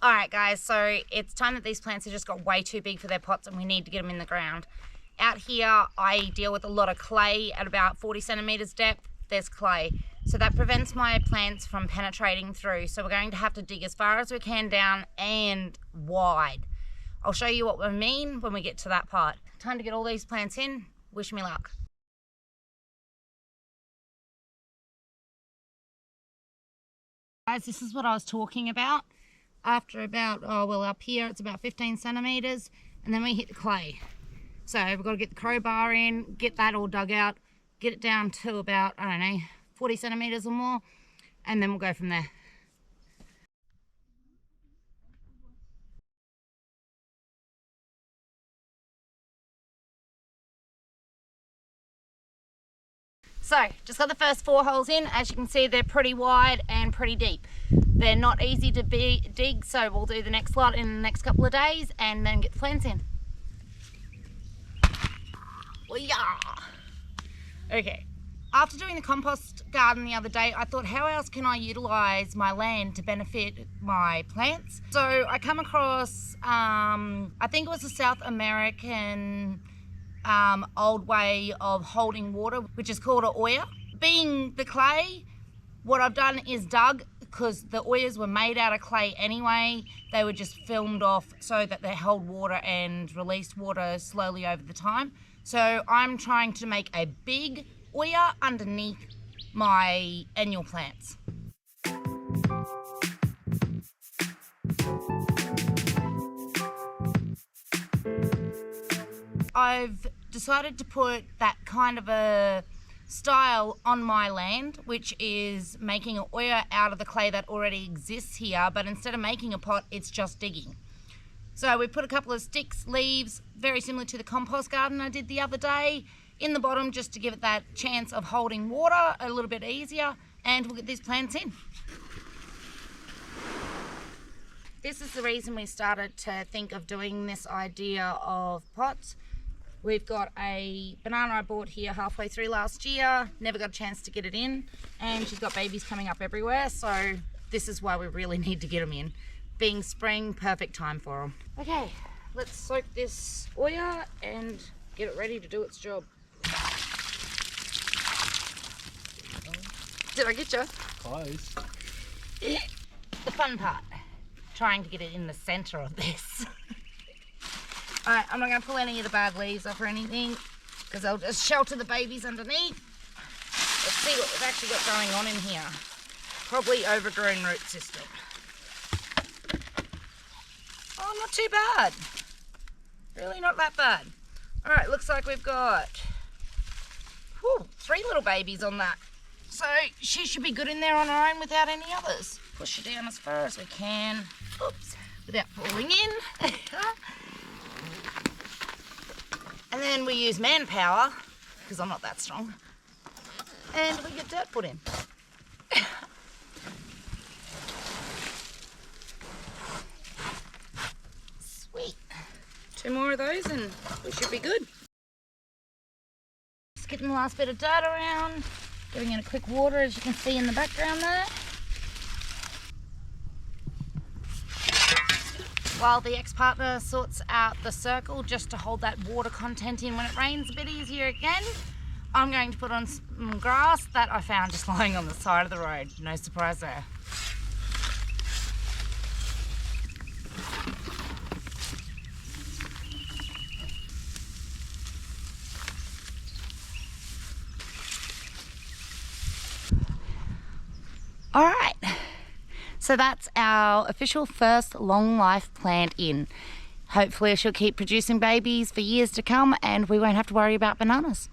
Alright guys, so it's time that these plants have just got way too big for their pots and we need to get them in the ground. Out here I deal with a lot of clay at about 40 centimeters depth. There's clay. So that prevents my plants from penetrating through. So we're going to have to dig as far as we can down and wide. I'll show you what we mean when we get to that part. Time to get all these plants in. Wish me luck. Guys, this is what I was talking about. After about, up here it's about 15 centimeters and then we hit the clay. So we've got to get the crowbar in, get that all dug out, get it down to about, 40 centimeters or more, and then we'll go from there. So, just got the first 4 holes in. As you can see, they're pretty wide and pretty deep. They're not easy to dig, so we'll do the next lot in the next couple of days and then get the plants in. Well, yeah. Okay, after doing the compost garden the other day, I thought, how else can I utilise my land to benefit my plants? So I come across, I think it was a South American old way of holding water, which is called an Olla. Being the clay, what I've done is dug, because the Ollas were made out of clay anyway. They were just filmed off so that they held water and released water slowly over the time. So I'm trying to make a big Olla underneath my annual plants. I've decided to put that kind of a style on my land, which is making an Olla out of the clay that already exists here, but instead of making a pot, it's just digging. So we put a couple of sticks, leaves, very similar to the compost garden I did the other day, in the bottom just to give it that chance of holding water a little bit easier, and we'll get these plants in. This is the reason we started to think of doing this idea of pots. We've got a banana I bought here halfway through last year, never got a chance to get it in, and she's got babies coming up everywhere, so this is why we really need to get them in. Being spring, perfect time for them. Okay, let's soak this Olla and get it ready to do its job. Did I get you? Close. The fun part, trying to get it in the center of this. Alright, I'm not going to pull any of the bad leaves off or anything, because they'll just shelter the babies underneath. Let's see what we've actually got going on in here. Probably overgrown root system. Oh, not too bad. Really not that bad. Alright, looks like we've got 3 little babies on that. So she should be good in there on her own without any others. Push her down as far as we can. Oops, without falling in. And then we use manpower, because I'm not that strong, and we get dirt put in. Sweet. 2 more of those and we should be good. Just getting the last bit of dirt around, giving it a quick water, as you can see in the background there. While the ex-partner sorts out the circle just to hold that water content in when it rains a bit easier again, I'm going to put on some grass that I found just lying on the side of the road. No surprise there. All right. So that's our official first long life plant in. Hopefully she'll keep producing babies for years to come and we won't have to worry about bananas.